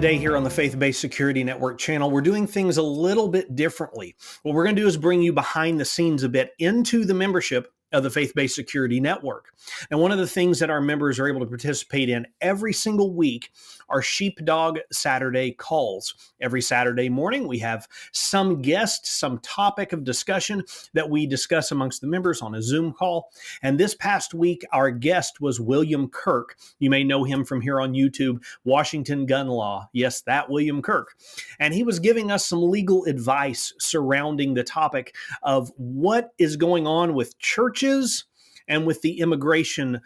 Today here on the Faith-Based Security Network channel, we're doing things a little bit differently. What we're going to do is bring you behind the scenes a bit into the membership of the Faith-Based Security Network. And one of the things that our members are able to participate in every single week are Sheepdog Saturday calls. Every Saturday morning, we have some guest, some topic of discussion that we discuss amongst the members on a Zoom call. And this past week, our guest was William Kirk. You may know him from here on YouTube, Washington Gun Law. Yes, that William Kirk. And he was giving us some legal advice surrounding the topic of what is going on with churches and with the immigration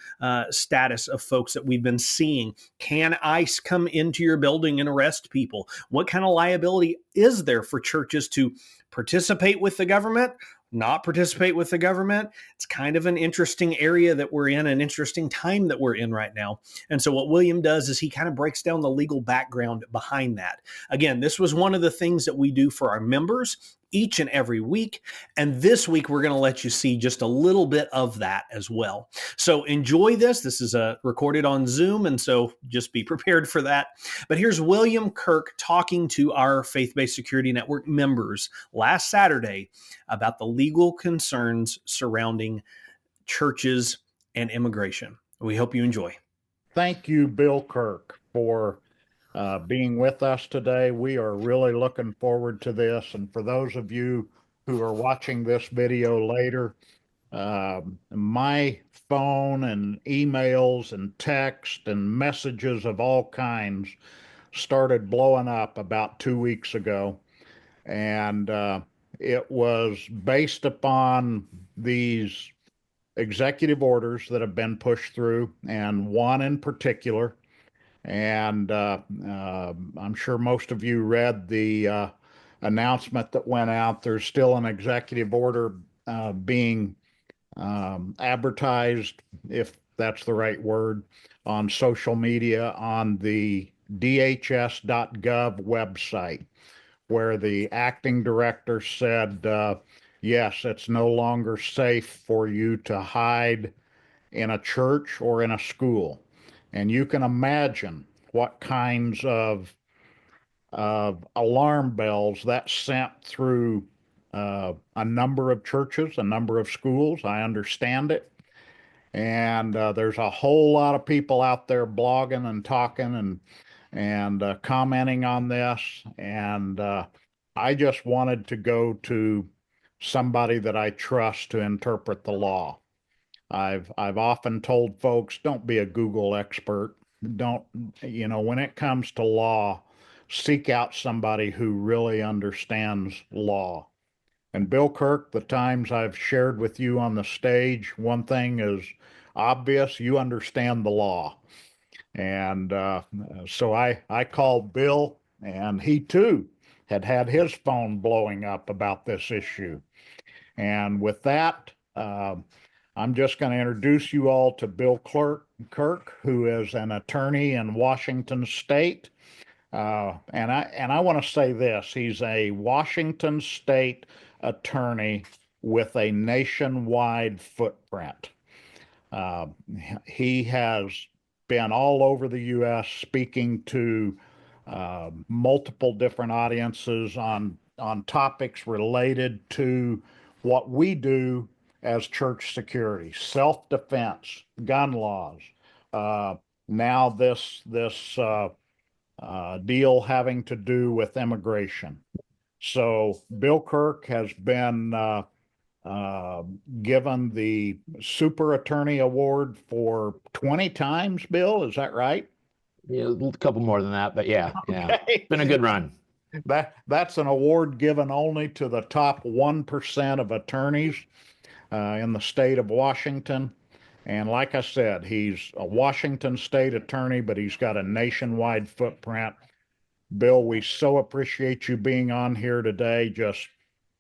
status of folks that we've been seeing. Can ICE come into your building and arrest people? What kind of liability is there for churches to participate with the government, not participate with the government? It's kind of an interesting area that we're in, an interesting time that we're in right now. And so what William does is he kind of breaks down the legal background behind that. Again, this was one of the things that we do for our members each and every week. And this week, we're going to let you see just a little bit of that as well. So enjoy this. This is recorded on Zoom, and so just be prepared for that. But here's William Kirk talking to our Faith-Based Security Network members last Saturday about the legal concerns surrounding churches and immigration. We hope you enjoy. Thank you, Bill Kirk, for being with us today. We are really looking forward to this. And for those of you who are watching this video later, my phone and emails and text and messages of all kinds started blowing up about 2 weeks ago. And it was based upon these executive orders that have been pushed through, and one in particular. And I'm sure most of you read the announcement that went out. There's still an executive order being advertised, if that's the right word, on social media on the dhs.gov website, where the acting director said, yes, it's no longer safe for you to hide in a church or in a school. And you can imagine what kinds of alarm bells that sent through a number of churches, a number of schools. I understand it. And there's a whole lot of people out there blogging and talking and commenting on this. And I just wanted to go to somebody that I trust to interpret the law. I've often told folks, don't be a Google expert. Don't, when it comes to law, seek out somebody who really understands law. And Bill Kirk, the times I've shared with you on the stage, one thing is obvious: you understand the law. And so I called Bill, and he too had his phone blowing up about this issue. And with that, I'm just going to introduce you all to Bill Kirk, who is an attorney in Washington State. And I want to say this: he's a Washington State attorney with a nationwide footprint. He has been all over the U.S. speaking to multiple different audiences on topics related to what we do as church security, self-defense, gun laws. Now this deal having to do with immigration. So Bill Kirk has been given the Super Attorney Award for 20 times, Bill, is that right? Yeah, a couple more than that, but yeah, Okay. It's been a good run. That's an award given only to the top 1% of attorneys in the state of Washington. And like I said, he's a Washington State attorney, but he's got a nationwide footprint. Bill, we so appreciate you being on here today. Just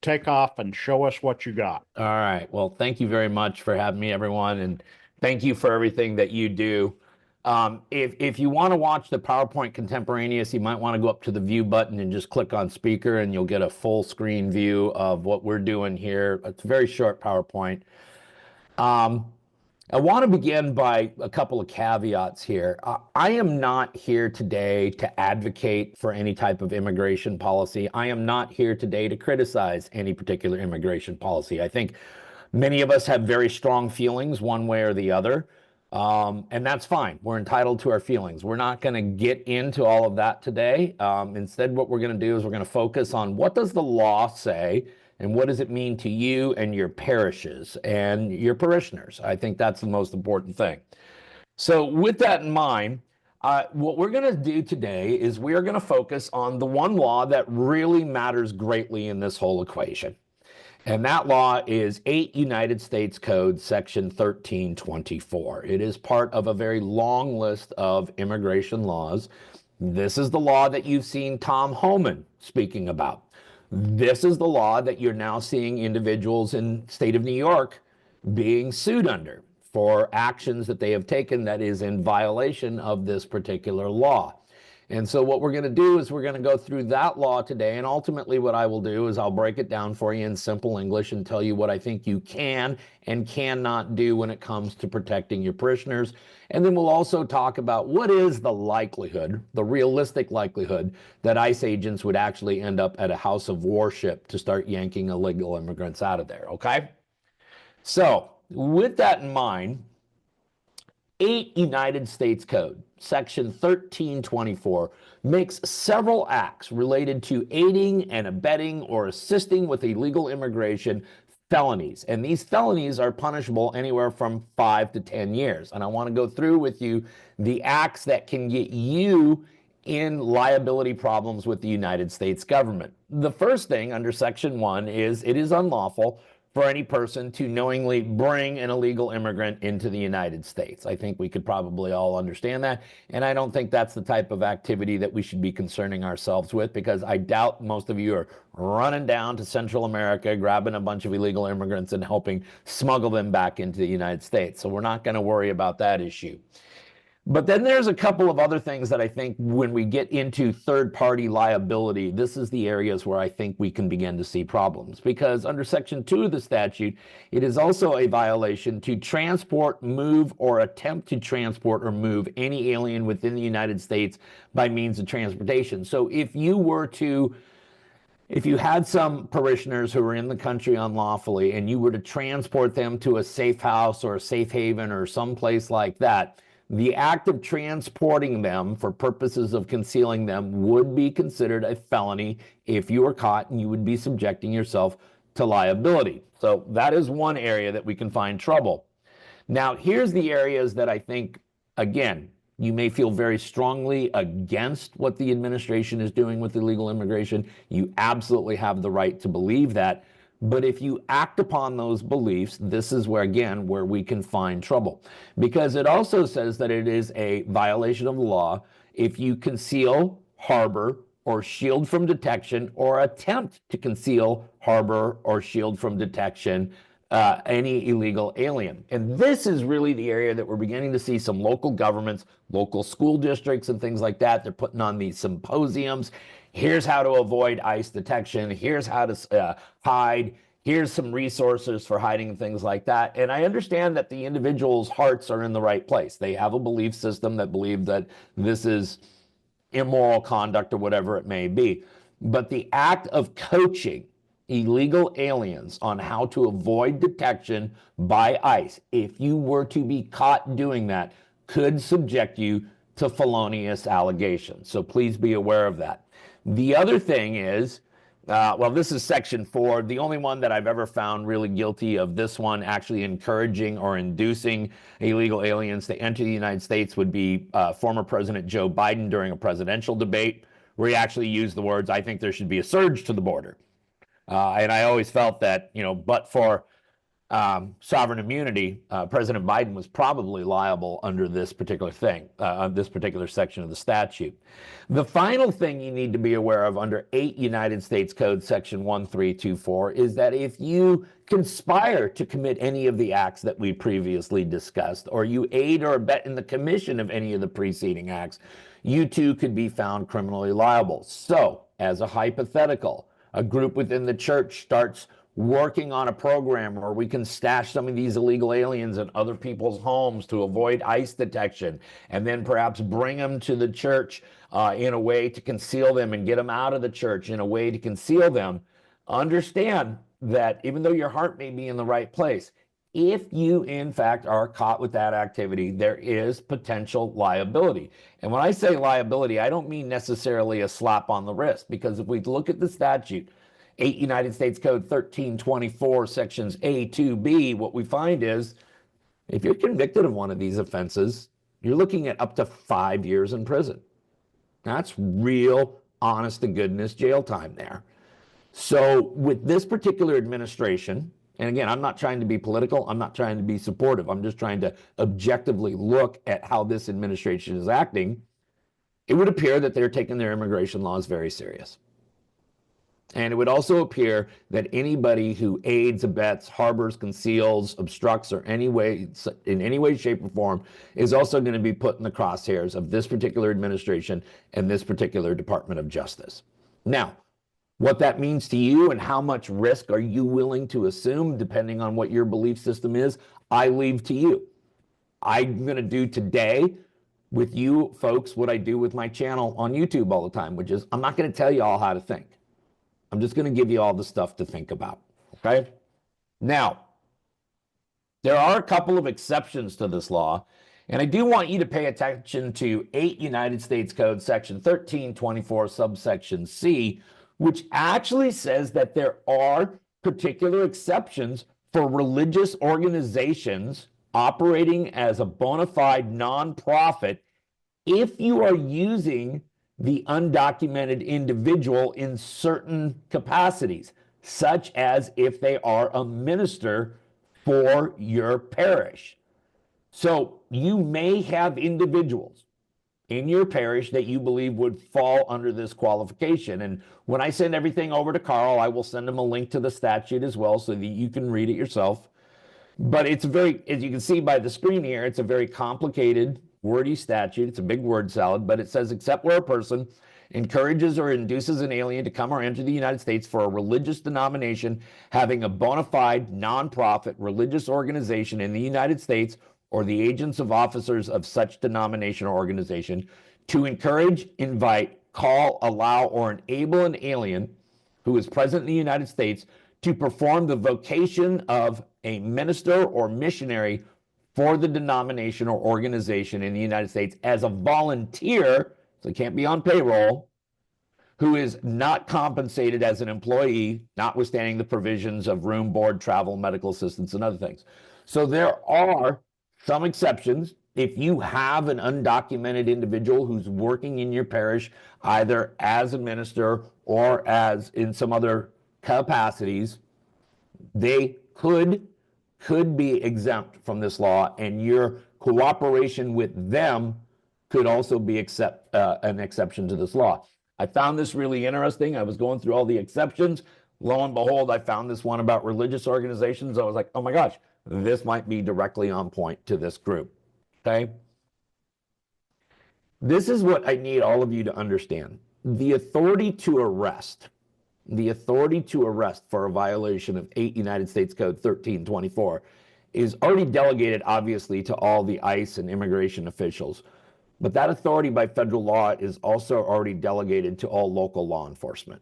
take off and show us what you got. All right. Well, thank you very much for having me, everyone. And thank you for everything that you do. If you want to watch the PowerPoint contemporaneous, you might want to go up to the view button and just click on speaker, and you'll get a full screen view of what we're doing here. It's a very short PowerPoint. I want to begin by a couple of caveats here. I am not here today to advocate for any type of immigration policy. I am not here today to criticize any particular immigration policy. I think many of us have very strong feelings one way or the other, and that's fine. We're entitled to our feelings. We're not going to get into all of that today. Instead, what we're going to do is we're going to focus on what does the law say, and what does it mean to you and your parishes and your parishioners? I think that's the most important thing. So with that in mind, what we're going to do today is we are going to focus on the one law that really matters greatly in this whole equation. And that law is 8 United States Code, Section 1324. It is part of a very long list of immigration laws. This is the law that you've seen Tom Homan speaking about. This is the law that you're now seeing individuals in the state of New York being sued under for actions that they have taken that is in violation of this particular law. And so what we're going to do is we're going to go through that law today, and ultimately what I will do is I'll break it down for you in simple English and tell you what I think you can and cannot do when it comes to protecting your parishioners. And then we'll also talk about what is the likelihood, the realistic likelihood, that ICE agents would actually end up at a house of worship to start yanking illegal immigrants out of there, okay? So with that in mind, 8 United States Code, Section 1324, makes several acts related to aiding and abetting or assisting with illegal immigration felonies. And these felonies are punishable anywhere from 5 to 10 years. And I want to go through with you the acts that can get you in liability problems with the United States government. The first thing under Section 1 is it is unlawful for any person to knowingly bring an illegal immigrant into the United States. I think we could probably all understand that, and I don't think that's the type of activity that we should be concerning ourselves with, because I doubt most of you are running down to Central America, grabbing a bunch of illegal immigrants and helping smuggle them back into the United States. So we're not going to worry about that issue. But then there's a couple of other things that I think when we get into third-party liability, this is the areas where I think we can begin to see problems. Because under Section 2 of the statute, it is also a violation to transport, move, or attempt to transport or move any alien within the United States by means of transportation. So if you had some parishioners who were in the country unlawfully and you were to transport them to a safe house or a safe haven or someplace like that, the act of transporting them for purposes of concealing them would be considered a felony if you were caught, and you would be subjecting yourself to liability. So that is one area that we can find trouble. Now, here's the areas that I think, again, you may feel very strongly against what the administration is doing with illegal immigration. You absolutely have the right to believe that. But if you act upon those beliefs, this is where, again, where we can find trouble. Because it also says that it is a violation of the law if you conceal, harbor, or shield from detection, or attempt to conceal, harbor, or shield from detection any illegal alien. And this is really the area that we're beginning to see some local governments, local school districts, and things like that. They're putting on these symposiums. Here's how to avoid ICE detection. Here's how to hide. Here's some resources for hiding, things like that. And I understand that the individual's hearts are in the right place. They have a belief system that believe that this is immoral conduct or whatever it may be. But the act of coaching illegal aliens on how to avoid detection by ICE, if you were to be caught doing that, could subject you to felonious allegations. So please be aware of that. The other thing is, well, this is Section 4. The only one that I've ever found really guilty of this one actually encouraging or inducing illegal aliens to enter the United States would be former President Joe Biden during a presidential debate, where he actually used the words, "I think there should be a surge to the border." And I always felt that, but for sovereign immunity, President Biden was probably liable under this particular thing, this particular section of the statute. The final thing you need to be aware of under 8 United States Code Section 1324 is that if you conspire to commit any of the acts that we previously discussed, or you aid or abet in the commission of any of the preceding acts, you too could be found criminally liable. So, as a hypothetical, a group within the church starts working on a program where we can stash some of these illegal aliens in other people's homes to avoid ICE detection, and then perhaps bring them to the church in a way to conceal them and get them out of the church in a way to conceal them, understand that even though your heart may be in the right place, if you in fact are caught with that activity, there is potential liability. And when I say liability, I don't mean necessarily a slap on the wrist, because if we look at the statute, 8 United States Code 1324, sections A, 2B, what we find is if you're convicted of one of these offenses, you're looking at up to 5 years in prison. That's real, honest to goodness jail time there. So with this particular administration, and again, I'm not trying to be political, I'm not trying to be supportive, I'm just trying to objectively look at how this administration is acting, it would appear that they're taking their immigration laws very serious. And it would also appear that anybody who aids, abets, harbors, conceals, obstructs, or in any way, shape, or form is also going to be put in the crosshairs of this particular administration and this particular Department of Justice. Now, what that means to you and how much risk are you willing to assume, depending on what your belief system is, I leave to you. I'm going to do today with you folks what I do with my channel on YouTube all the time, which is I'm not going to tell you all how to think. I'm just going to give you all the stuff to think about, okay? Now, there are a couple of exceptions to this law, and I do want you to pay attention to 8 United States Code section 1324 subsection C, which actually says that there are particular exceptions for religious organizations operating as a bona fide nonprofit if you are using the undocumented individual in certain capacities, such as if they are a minister for your parish. So you may have individuals in your parish that you believe would fall under this qualification. And when I send everything over to Carl, I will send him a link to the statute as well so that you can read it yourself. But it's very, as you can see by the screen here, it's a very complicated, wordy statute. It's a big word salad, but it says, except where a person encourages or induces an alien to come or enter the United States for a religious denomination having a bona fide nonprofit religious organization in the United States or the agents of officers of such denomination or organization to encourage, invite, call, allow, or enable an alien who is present in the United States to perform the vocation of a minister or missionary for the denomination or organization in the United States as a volunteer, so they can't be on payroll, who is not compensated as an employee, notwithstanding the provisions of room, board, travel, medical assistance, and other things. So there are some exceptions. If you have an undocumented individual who's working in your parish, either as a minister or as in some other capacities, they could be exempt from this law, and your cooperation with them could also be an exception to this law. I found this really interesting. I was going through all the exceptions. Lo and behold, I found this one about religious organizations. I was like, oh my gosh, this might be directly on point to this group, okay? This is what I need all of you to understand. The authority to arrest for a violation of 8 United States Code 1324 is already delegated, obviously, to all the ICE and immigration officials. But that authority by federal law is also already delegated to all local law enforcement.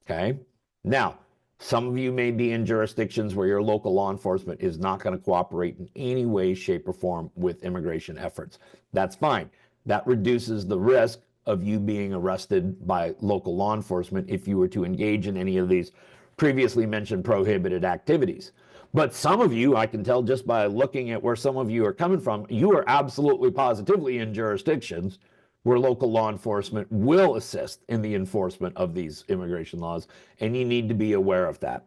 Okay? Now, some of you may be in jurisdictions where your local law enforcement is not going to cooperate in any way, shape, or form with immigration efforts. That's fine. That reduces the risk of you being arrested by local law enforcement if you were to engage in any of these previously mentioned prohibited activities. But some of you, I can tell just by looking at where some of you are coming from, you are absolutely positively in jurisdictions where local law enforcement will assist in the enforcement of these immigration laws, and you need to be aware of that.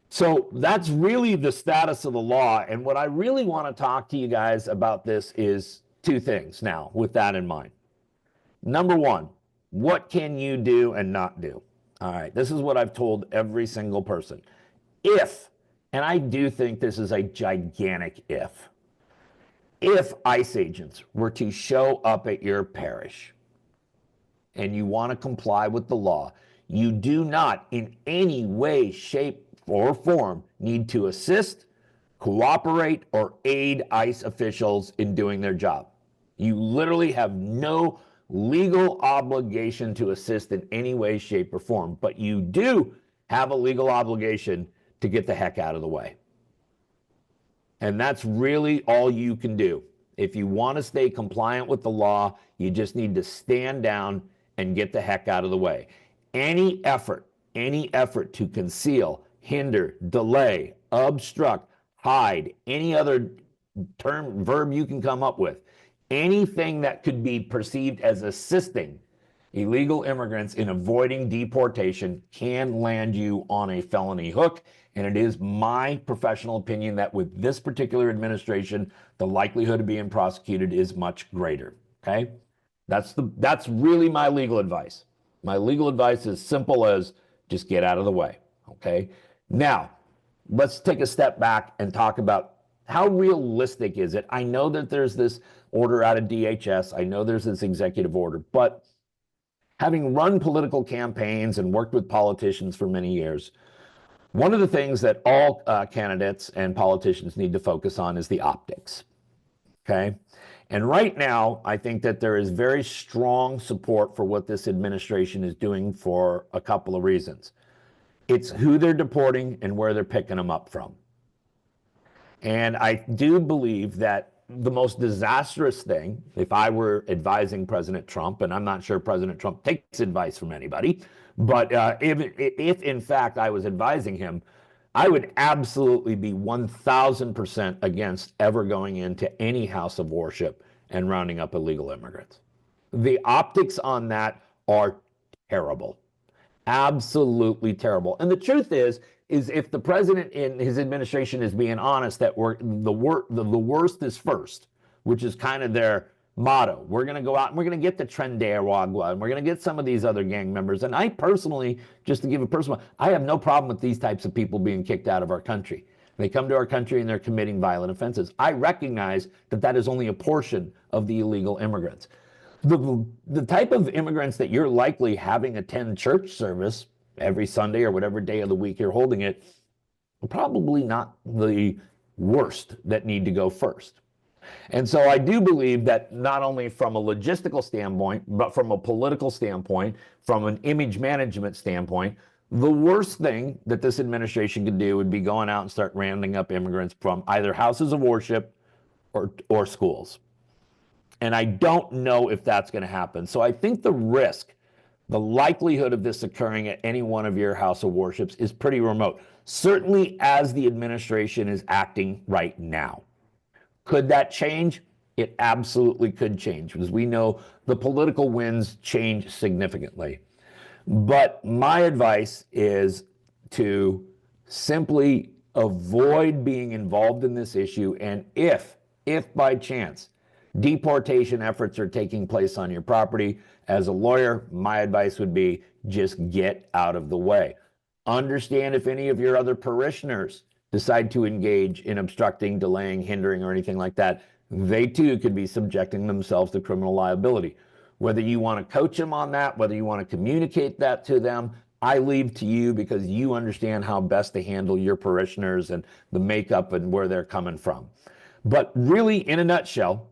So that's really the status of the law, and what I really want to talk to you guys about this is two things now, with that in mind. Number one, what can you do and not do? All right, this is what I've told every single person. If, and I do think this is a gigantic if ICE agents were to show up at your parish and you want to comply with the law, You do not in any way, shape, or form need to assist, cooperate, or aid ICE officials in doing their job. You literally have no legal obligation to assist in any way, shape, or form, but you do have a legal obligation to get the heck out of the way. And that's really all you can do. If you want to stay compliant with the law, you just need to stand down and get the heck out of the way. Any effort to conceal, hinder, delay, obstruct, hide, any other verb you can come up with, anything that could be perceived as assisting illegal immigrants in avoiding deportation can land you on a felony hook. And it is my professional opinion that with this particular administration, the likelihood of being prosecuted is much greater. Okay? That's really my legal advice. My legal advice is simple as just get out of the way. Okay? Now, let's take a step back and talk about how realistic is it? I know that there's this order out of DHS. I know there's this executive order, but having run political campaigns and worked with politicians for many years, one of the things that all candidates and politicians need to focus on is the optics. Okay? And right now, I think that there is very strong support for what this administration is doing for a couple of reasons. It's who they're deporting and where they're picking them up from. And I do believe that the most disastrous thing, if I were advising President Trump, and I'm not sure President Trump takes advice from anybody, but if in fact I was advising him, I would absolutely be 1,000% against ever going into any house of worship and rounding up illegal immigrants. The optics on that are terrible. Absolutely terrible. And the truth is if the president and his administration is being honest that the worst is first, which is kind of their motto. We're going to go out and we're going to get the Trenderawagwa and we're going to get some of these other gang members. And I personally, just to give a personal, I have no problem with these types of people being kicked out of our country. They come to our country and they're committing violent offenses. I recognize that that is only a portion of the illegal immigrants. The type of immigrants that you're likely having attend church service every Sunday or whatever day of the week you're holding it, probably not the worst that need to go first. And so I do believe that not only from a logistical standpoint, but from a political standpoint, from an image management standpoint, the worst thing that this administration could do would be going out and start rounding up immigrants from either houses of worship or schools. And I don't know if that's going to happen. So I think the risk, the likelihood of this occurring at any one of your house of worships is pretty remote, certainly as the administration is acting right now. Could that change? It absolutely could change, because we know the political winds change significantly. But my advice is to simply avoid being involved in this issue. And if by chance deportation efforts are taking place on your property, as a lawyer, my advice would be just get out of the way. Understand if any of your other parishioners decide to engage in obstructing, delaying, hindering, or anything like that, they too could be subjecting themselves to criminal liability. Whether you want to coach them on that, whether you want to communicate that to them, I leave to you, because you understand how best to handle your parishioners and the makeup and where they're coming from. But really, in a nutshell,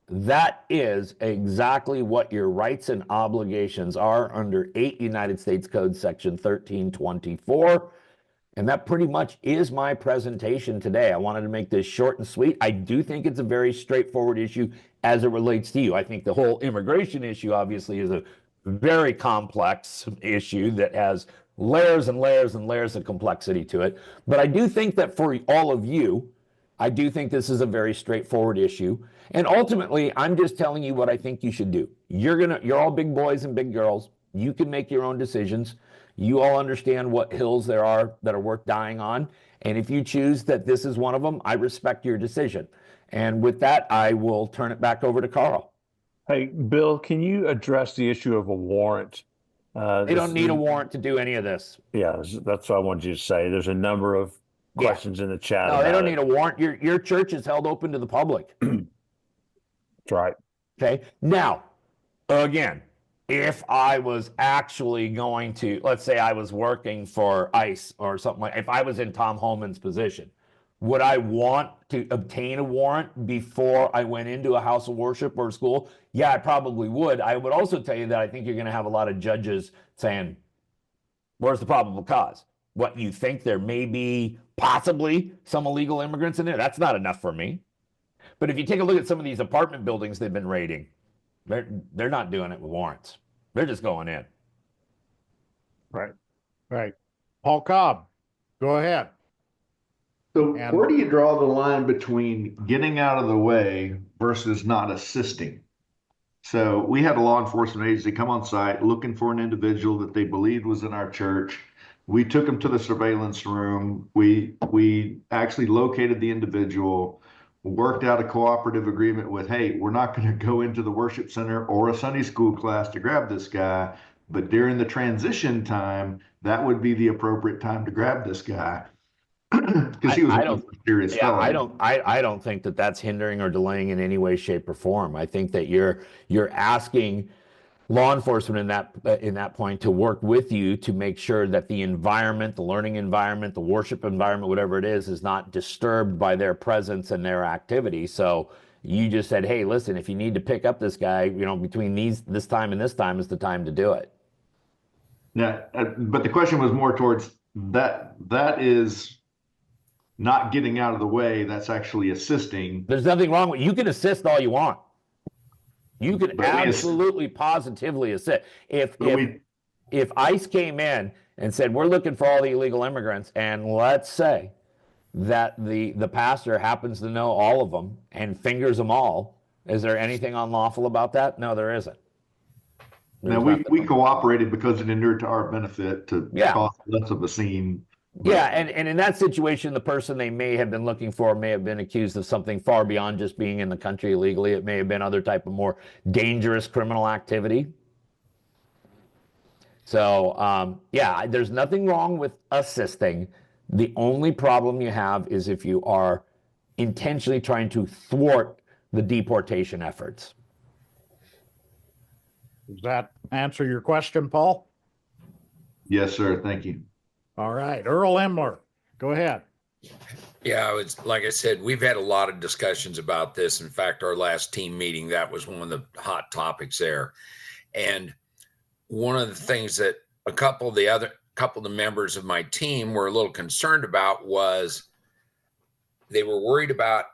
that is exactly what your rights and obligations are under 8 United States Code Section 1324. And that pretty much is my presentation today. I wanted to make this short and sweet. I do think it's a very straightforward issue as it relates to you. I think the whole immigration issue obviously is a very complex issue that has layers and layers and layers of complexity to it. But I do think that for all of you, I do think this is a very straightforward issue. And ultimately, I'm just telling you what I think you should do. You're all big boys and big girls. You can make your own decisions. You all understand what hills there are that are worth dying on. And if you choose that this is one of them, I respect your decision. And with that, I will turn it back over to Carl. Hey, Bill, can you address the issue of a warrant? They don't need a warrant to do any of this. Yeah, that's what I wanted you to say. There's a number of questions in the chat. No, they don't need a warrant. Your church is held open to the public. That's right. Okay. Now, again, if I was actually going to, let's say I was working for ICE or something like, if I was in Tom Holman's position, would I want to obtain a warrant before I went into a house of worship or a school? Yeah, I probably would. I would also tell you that I think you're going to have a lot of judges saying, where's the probable cause? What, you think there may be possibly some illegal immigrants in there? That's not enough for me. But if you take a look at some of these apartment buildings they've been raiding, they're not doing it with warrants. They're just going in. Right. Right. Paul Cobb, go ahead. So And- where do you draw the line between getting out of the way versus not assisting? So we had a law enforcement agency come on site looking for an individual that they believed was in our church. We took them to the surveillance room. We actually located the individual, worked out a cooperative agreement with, hey, we're not going to go into the worship center or a Sunday school class to grab this guy, but during the transition time, that would be the appropriate time to grab this guy. Because he was a serious fellow. I don't think that that's hindering or delaying in any way, shape, or form. I think that you're asking law enforcement in that point to work with you to make sure that the environment, the learning environment, the worship environment, whatever it is not disturbed by their presence and their activity. So you just said, hey, listen, if you need to pick up this guy, between this time and this time is the time to do it. Yeah, but the question was more towards that is not getting out of the way. That's actually assisting. There's nothing wrong with, you can assist all you want. You can But absolutely positively assist. If ICE came in and said, we're looking for all the illegal immigrants, and let's say that the pastor happens to know all of them and fingers them all, is there anything unlawful about that? No, there isn't. Now we cooperated because it inured to our benefit to cause less of a scene. But, yeah, and in that situation, the person they may have been looking for may have been accused of something far beyond just being in the country illegally. It may have been other type of more dangerous criminal activity. So, yeah, there's nothing wrong with assisting. The only problem you have is if you are intentionally trying to thwart the deportation efforts. Does that answer your question, Paul? yes, sir. Thank you. All right. Earl Emler, go ahead. Yeah, it's like I said, we've had a lot of discussions about this. In fact, our last team meeting, that was one of the hot topics there. And one of the things that a couple of the members of my team were a little concerned about was they were worried about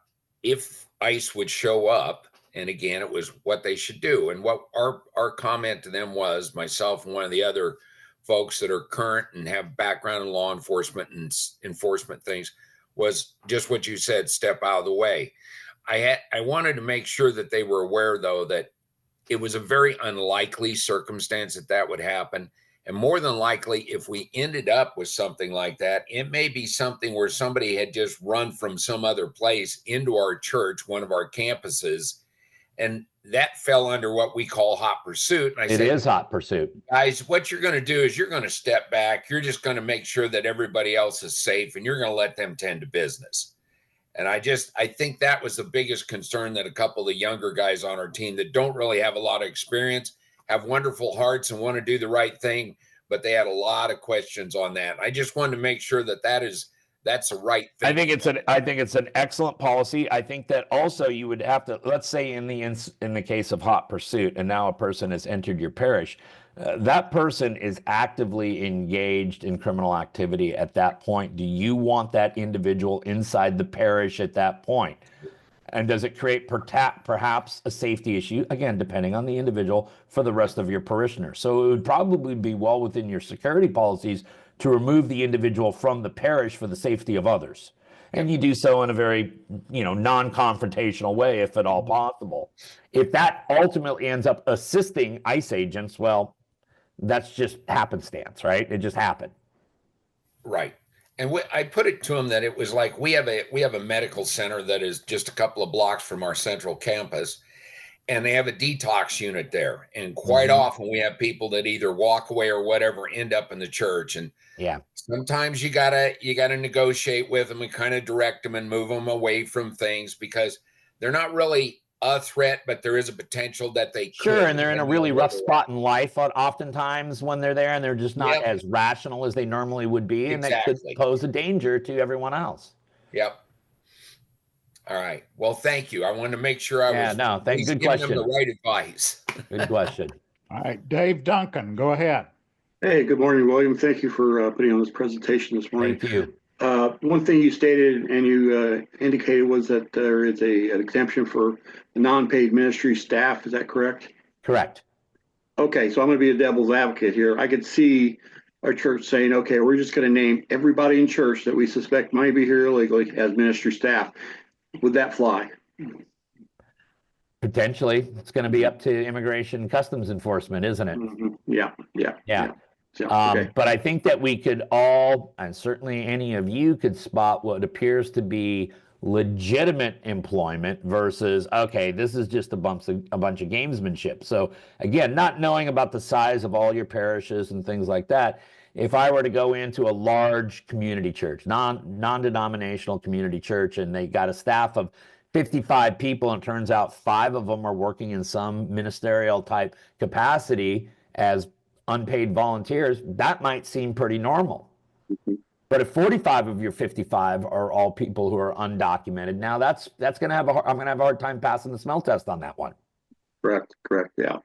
if ICE would show up. And again, it was what they should do. And what our comment to them was, myself and one of the other folks that are current and have background in law enforcement and enforcement things, was just what you said, step out of the way. I wanted to make sure that they were aware, though, that it was a very unlikely circumstance that would happen. And more than likely, if we ended up with something like that, it may be something where somebody had just run from some other place into our church, one of our campuses, and that fell under what we call hot pursuit. And It is hot pursuit. Guys, what you're going to do is you're going to step back. You're just going to make sure that everybody else is safe, and you're going to let them tend to business. And I think that was the biggest concern, that a couple of the younger guys on our team that don't really have a lot of experience, have wonderful hearts and want to do the right thing, but they had a lot of questions on that. I just wanted to make sure that that's the right thing. I think it's an excellent policy. I think that also you would have to, let's say in the case of hot pursuit, and now a person has entered your parish, that person is actively engaged in criminal activity at that point. Do you want that individual inside the parish at that point? And does it create perhaps a safety issue, again, depending on the individual, for the rest of your parishioners? So it would probably be well within your security policies to remove the individual from the parish for the safety of others. And you do so in a very, non-confrontational way, if at all possible. If that ultimately ends up assisting ICE agents, well, that's just happenstance, right? It just happened. Right. And I put it to them that it was like, we have a medical center that is just a couple of blocks from our central campus, and they have a detox unit there. And quite often we have people that either walk away or whatever end up in the church. And yeah, sometimes you gotta negotiate with them and kind of direct them and move them away from things, because they're not really a threat, but there is a potential that they Sure, could. and they're in a really rough spot in life oftentimes when they're there, and they're just not as rational as they normally would be, and that could pose a danger to everyone else. Yep. All right. Well, thank you. I wanted to make sure I was good giving question. them the right advice. Good question. All right, Dave Duncan, go ahead. Hey, good morning, William. Thank you for putting on this presentation this morning. Thank you. One thing you stated and you indicated was that there is an exemption for non-paid ministry staff. Is that correct? Correct. Okay, so I'm going to be a devil's advocate here. I could see our church saying, okay, we're just going to name everybody in church that we suspect might be here illegally as ministry staff. Would that fly? Potentially. It's going to be up to Immigration and Customs Enforcement, isn't it? Mm-hmm. Yeah. So, okay. But I think that we could all, and certainly any of you could spot what appears to be legitimate employment versus, okay, this is just a bunch of gamesmanship. So again, not knowing about the size of all your parishes and things like that, if I were to go into a large community church, non-denominational community church, and they got a staff of 55 people, and it turns out 5 of them are working in some ministerial type capacity as unpaid volunteers, that might seem pretty normal. But if 45 of your 55 are all people who are undocumented, now that's going to have I'm going to have a hard time passing the smell test on that one. Correct. Yeah.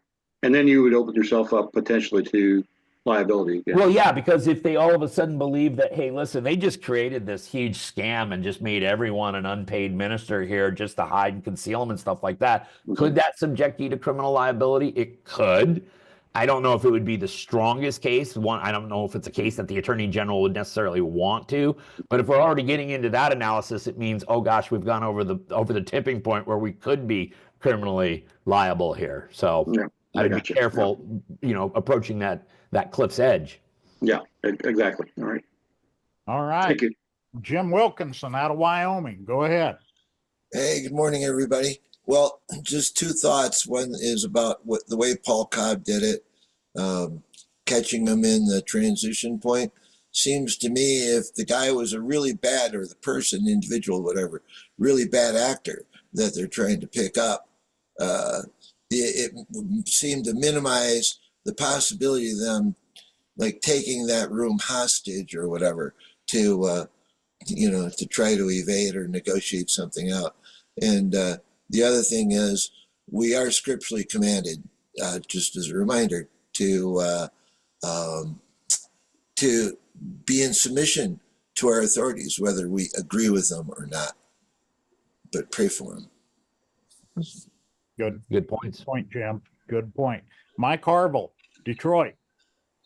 And then you would open yourself up potentially to liability again. Well, yeah, because if they all of a sudden believe that, hey, listen, they just created this huge scam and just made everyone an unpaid minister here just to hide and conceal them and stuff like that, could that subject you to criminal liability? It could. I don't know if it would be the strongest case. I don't know if it's a case that the Attorney General would necessarily want to. But if we're already getting into that analysis, it means, oh gosh, we've gone over the tipping point where we could be criminally liable here. So I'd be careful, approaching that cliff's edge. Yeah, exactly. All right. Thank you. Jim Wilkinson out of Wyoming. Go ahead. Hey, good morning, everybody. Well, just 2 thoughts. One is about the way Paul Cobb did it, catching them in the transition point. Seems to me if the guy was a really bad, or the person, individual, whatever, really bad actor that they're trying to pick up, it seemed to minimize the possibility of them like taking that room hostage or whatever to try to evade or negotiate something out. And the other thing is, we are scripturally commanded, just as a reminder, to be in submission to our authorities, whether we agree with them or not. But pray for them. Good points. Good point, Jim. Good point. Mike Harville, Detroit.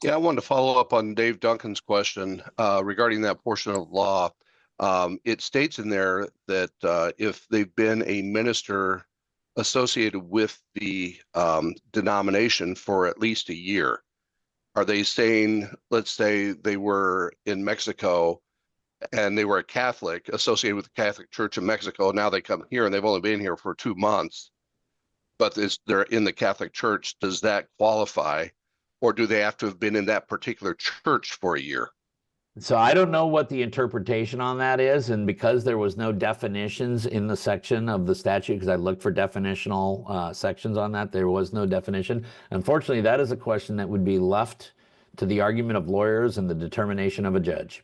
Yeah, I wanted to follow up on Dave Duncan's question regarding that portion of law. It states in there that if they've been a minister associated with the denomination for at least a year, are they saying, let's say they were in Mexico and they were a Catholic associated with the Catholic Church in Mexico, now they come here and they've only been here for 2 months, but they're in the Catholic Church, does that qualify? Or do they have to have been in that particular church for a year? So I don't know what the interpretation on that is. And because there was no definitions in the section of the statute, because I looked for definitional sections on that, there was no definition. Unfortunately, that is a question that would be left to the argument of lawyers and the determination of a judge.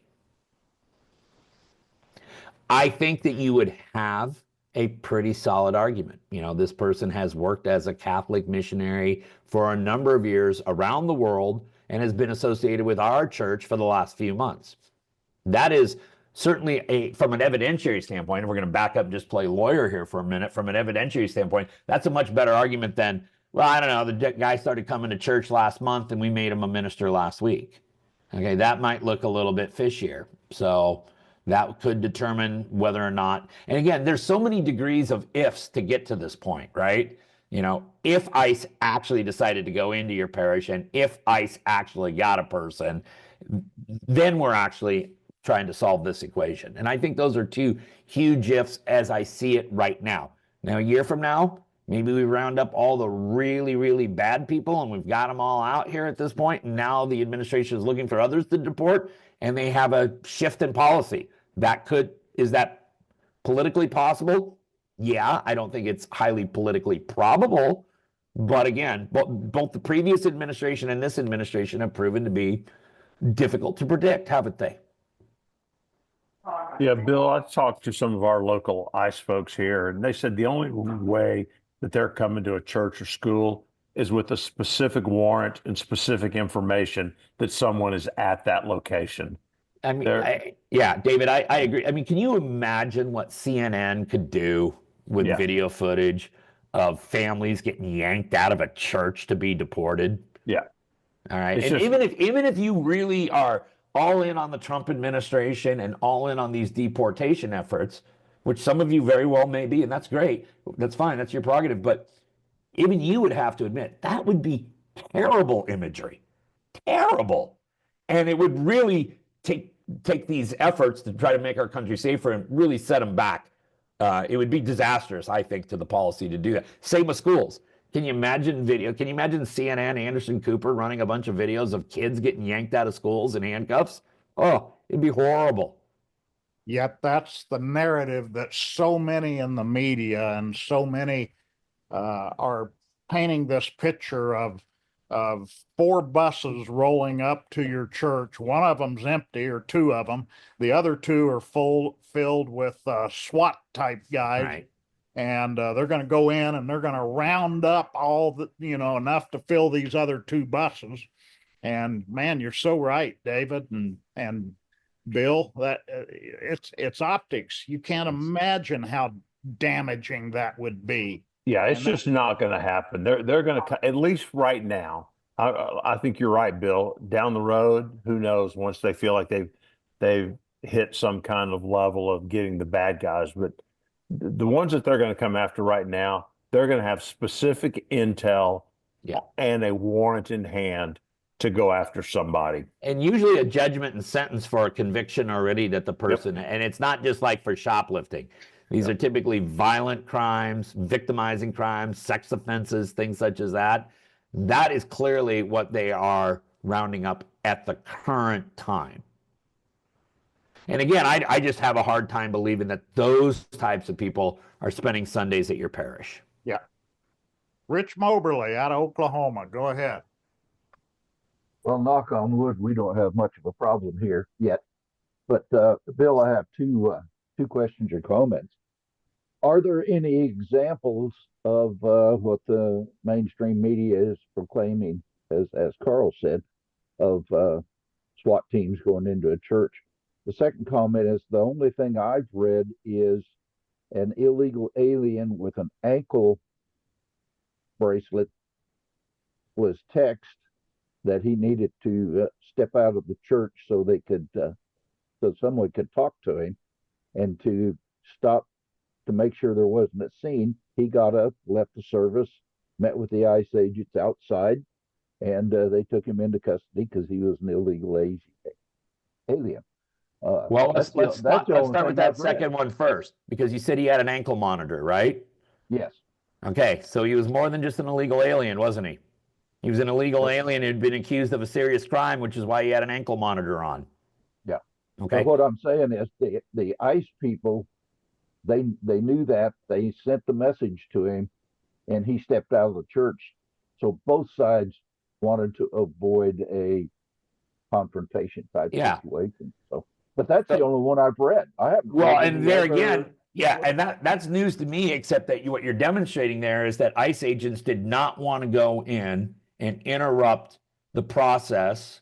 I think that you would have a pretty solid argument. This person has worked as a Catholic missionary for a number of years around the world and has been associated with our church for the last few months. That is certainly from an evidentiary standpoint, if we're going to back up and just play lawyer here for a minute, from an evidentiary standpoint, that's a much better argument than, well, I don't know, the guy started coming to church last month and we made him a minister last week. Okay, that might look a little bit fishier. So that could determine whether or not, and again, there's so many degrees of ifs to get to this point, right? If ICE actually decided to go into your parish and if ICE actually got a person, then we're actually trying to solve this equation. And I think those are 2 huge ifs as I see it right now. Now, a year from now, maybe we round up all the really, really bad people and we've got them all out here at this point. And now the administration is looking for others to deport and they have a shift in policy. Is that politically possible? Yeah, I don't think it's highly politically probable. But again, both the previous administration and this administration have proven to be difficult to predict, haven't they? Yeah, Bill, I talked to some of our local ICE folks here, and they said the only way that they're coming to a church or school is with a specific warrant and specific information that someone is at that location. I mean, yeah, David, I agree. I mean, can you imagine what CNN could do with video footage of families getting yanked out of a church to be deported? Yeah. All right. And even if you really are all in on the Trump administration and all in on these deportation efforts, which some of you very well may be, and that's great. That's fine. That's your prerogative. But even you would have to admit that would be terrible imagery. Terrible. And it would really take these efforts to try to make our country safer and really set them back. It would be disastrous, I think, to the policy to do that. Same with schools. Can you imagine video? Can you imagine CNN, Anderson Cooper running a bunch of videos of kids getting yanked out of schools in handcuffs? Oh, it'd be horrible. Yet that's the narrative that so many in the media and so many are painting this picture of 4 buses rolling up to your church. One of them's empty, or 2 of them. The other 2 are filled with SWAT type guys. Right. And they're going to go in and they're going to round up all the, enough to fill these other 2 buses. And man, you're so right, David and Bill, that it's optics. You can't imagine how damaging that would be. Yeah, it's just not going to happen. They're going to, at least right now. I think you're right, Bill. Down the road, who knows? Once they feel like they've hit some kind of level of getting the bad guys, but the ones that they're going to come after right now, they're going to have specific intel and a warrant in hand to go after somebody. And usually a judgment and sentence for a conviction already that the person, and it's not just like for shoplifting. These are typically violent crimes, victimizing crimes, sex offenses, things such as that. That is clearly what they are rounding up at the current time. And again, I just have a hard time believing that those types of people are spending Sundays at your parish. Yeah. Rich Moberly out of Oklahoma. Go ahead. Well, knock on wood, we don't have much of a problem here yet. But Bill, I have two questions or comments. Are there any examples of what the mainstream media is proclaiming, as Carl said, of SWAT teams going into a church? The second comment is the only thing I've read is an illegal alien with an ankle bracelet was text that he needed to step out of the church so they could, so someone could talk to him, and to stop to make sure there wasn't a scene. He got up, left the service, met with the ICE agents outside, and they took him into custody because he was an illegal alien. Well, let's start with that second one first, because you said he had an ankle monitor, right? Yes. Okay, so he was more than just an illegal alien, wasn't he? He was an illegal alien who'd been accused of a serious crime, which is why he had an ankle monitor on. Yeah. Okay. So what I'm saying is the ICE people, they knew that. They sent the message to him, and he stepped out of the church. So both sides wanted to avoid a confrontation type situation. So, but that's the only one I've read. I haven't. Well, and there again, yeah, and that's news to me. Except that what you're demonstrating there is that ICE agents did not want to go in and interrupt the process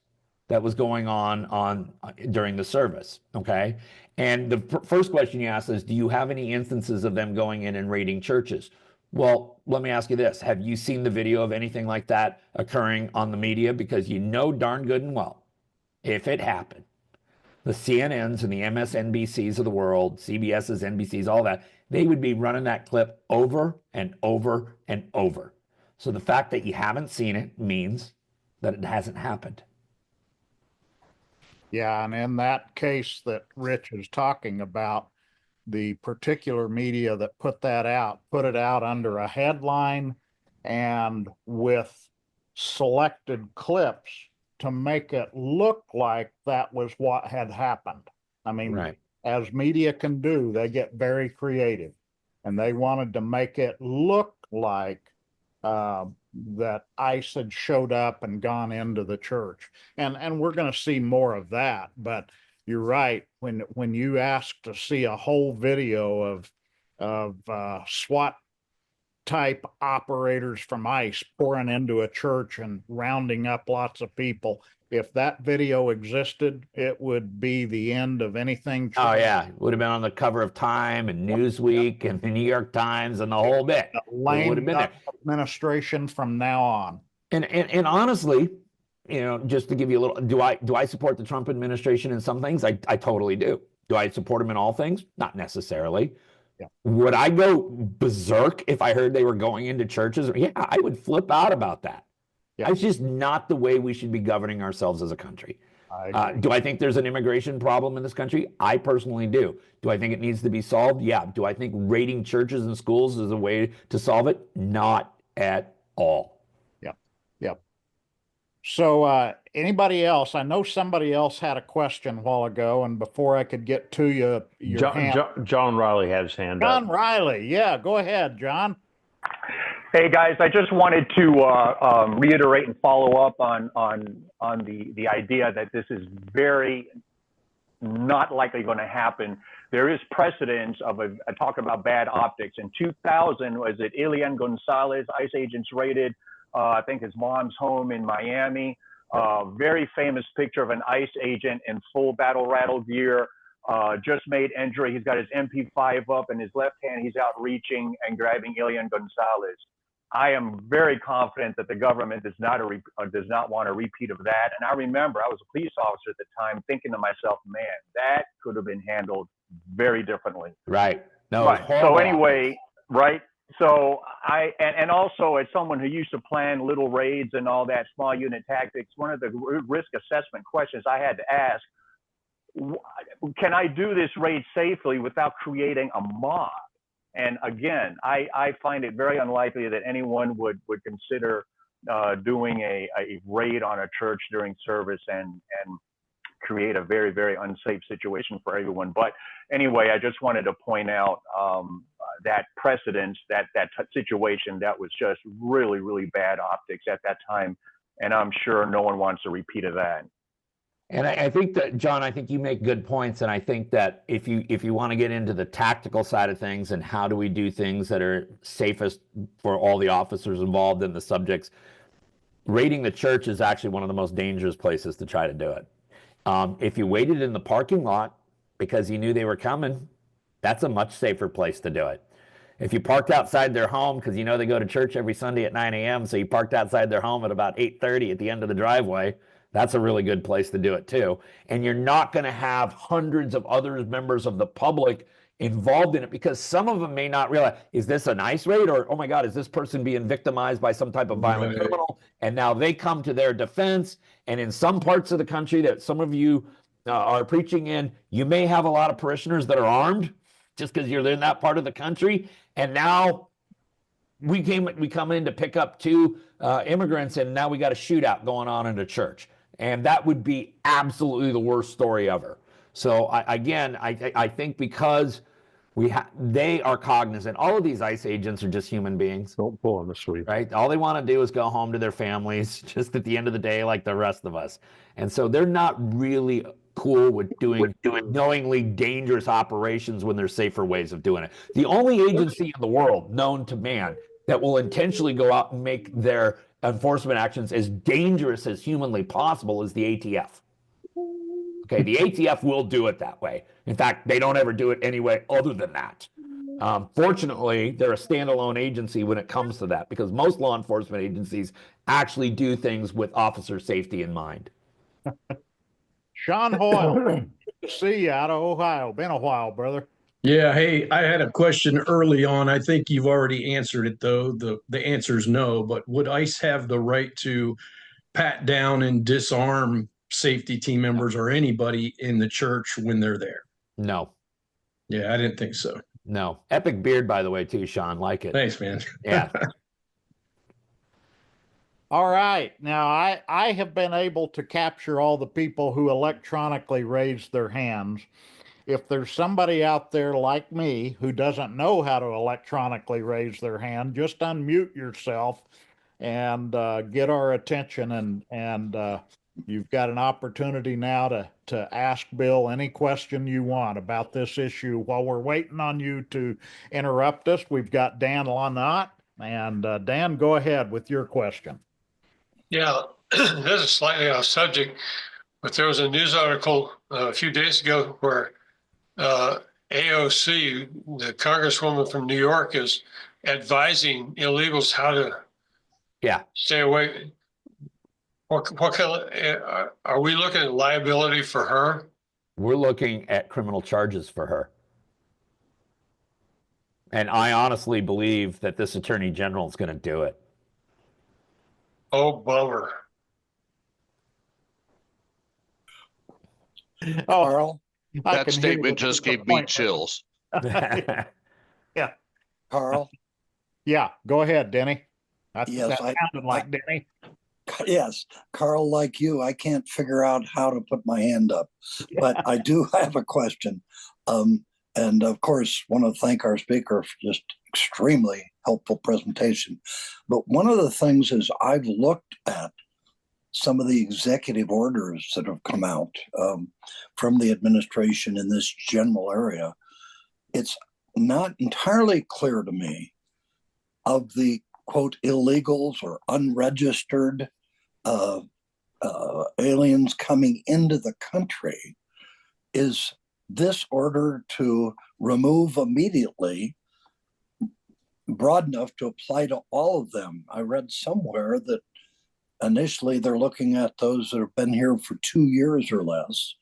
that was going on during the service. Okay, and the first question you asked is, do you have any instances of them going in and raiding churches? Well, let me ask you this: have you seen the video of anything like that occurring on the media? Because you know darn good and well, if it happened, the CNNs and the MSNBCs of the world, CBS's, NBC's, all that, they would be running that clip over and over and over. So the fact that you haven't seen it means that it hasn't happened. Yeah, and in that case that Rich is talking about, the particular media that put it out under a headline and with selected clips to make it look like that was what had happened. I mean, right. As media can do, they get very creative. and they wanted to make it look like that ICE had showed up and gone into the church. And we're going to see more of that. But you're right. When you ask to see a whole video of SWAT type operators from ICE pouring into a church and rounding up lots of people, if that video existed, it would be the end of anything. Oh yeah, it would have been on the cover of Time and Newsweek and the New York Times and the whole bit. It would have been there. Administration from now on. And honestly, you know, just to give you a little, do I support the Trump administration in some things? I totally do. Do I support him in all things? Not necessarily. Yeah. Would I go berserk if I heard they were going into churches? Yeah, I would flip out about that. Yeah. It's just not the way we should be governing ourselves as a country. Do I think there's an immigration problem in this country? I personally do. Do I think it needs to be solved? Yeah. Do I think raiding churches and schools is a way to solve it? Not at all. Yep. Yep. So anybody else? I know somebody else had a question a while ago, and before I could get to you, John Riley has his hand up. John Riley. Yeah, go ahead, John. Hey guys, I just wanted to reiterate and follow up on the idea that this is very not likely going to happen. There is precedence of talking about bad optics. In 2000, was it Elian Gonzalez? ICE agents raided, I think, his mom's home in Miami. Very famous picture of an ICE agent in full battle rattle gear. Just made entry. He's got his MP5 up in his left hand. He's out reaching and grabbing Elian Gonzalez. I am very confident that the government does not want a repeat of that. And I remember I was a police officer at the time thinking to myself, man, that could have been handled very differently. Right. No. Right. So anyway, right. So and also as someone who used to plan little raids and all that, small unit tactics, one of the risk assessment questions I had to ask, can I do this raid safely without creating a mob? And again, I find it very unlikely that anyone would consider doing a raid on a church during service and create a very, very unsafe situation for everyone. But anyway, I just wanted to point out that precedence, that situation that was just really, really bad optics at that time. And I'm sure no one wants a repeat of that. And I think that, John, I think you make good points. And I think that if you want to get into the tactical side of things and how do we do things that are safest for all the officers involved and the subjects, raiding the church is actually one of the most dangerous places to try to do it. If you waited in the parking lot because you knew they were coming, that's a much safer place to do it. If you parked outside their home because you know they go to church every Sunday at 9 a.m., so you parked outside their home at about 8:30 at the end of the driveway, that's a really good place to do it too. And you're not going to have hundreds of other members of the public involved in it because some of them may not realize, is this an ICE raid or, oh my God, is this person being victimized by some type of violent criminal? And now they come to their defense. And in some parts of the country that some of you are preaching in, you may have a lot of parishioners that are armed just because you're in that part of the country. And now we come in to pick up two immigrants and now we got a shootout going on in a church. And that would be absolutely the worst story ever. So I think because they are cognizant, all of these ICE agents are just human beings. Don't pull on the sweep. Right? All they want to do is go home to their families just at the end of the day like the rest of us. And so they're not really cool with doing knowingly dangerous operations when there's safer ways of doing it. The only agency in the world known to man that will intentionally go out and make their enforcement actions as dangerous as humanly possible is the ATF. Okay, the ATF will do it that way. In fact, they don't ever do it anyway other than that. Fortunately, they're a standalone agency when it comes to that because most law enforcement agencies actually do things with officer safety in mind. Sean Hoyle, good to see you out of Ohio. Been a while, brother. Yeah, hey, I had a question early on. I think you've already answered it, though. The answer is no, but would ICE have the right to pat down and disarm safety team members or anybody in the church when they're there? No. Yeah, I didn't think so. No. Epic beard, by the way, too, Sean. Like it. Thanks, man. Yeah. All right. Now, I have been able to capture all the people who electronically raised their hands. if there's somebody out there like me who doesn't know how to electronically raise their hand, just unmute yourself and get our attention. And you've got an opportunity now to ask Bill any question you want about this issue. While we're waiting on you to interrupt us, we've got Dan Lanot. And Dan, go ahead with your question. Yeah, this is slightly off subject, but there was a news article a few days ago where AOC, the congresswoman from New York, is advising illegals how to stay away. What kind of, are we looking at liability for her? We're looking at criminal charges for her. And I honestly believe that this attorney general is going to do it. Oh, bummer. Carl? That statement just gave me chills. Yeah. Carl? Yeah, go ahead, Denny. Yes, that sounded like Denny. Yes, Carl, like you, I can't figure out how to put my hand up, but I do have a question. And of course, want to thank our speaker for just extremely helpful presentation. But one of the things is I've looked at some of the executive orders that have come out from the administration in this general area. It's not entirely clear to me of the quote illegals or unregistered aliens coming into the country. Is this order to remove immediately broad enough to apply to all of them? I read somewhere that initially they're looking at those that have been here for 2 years or less.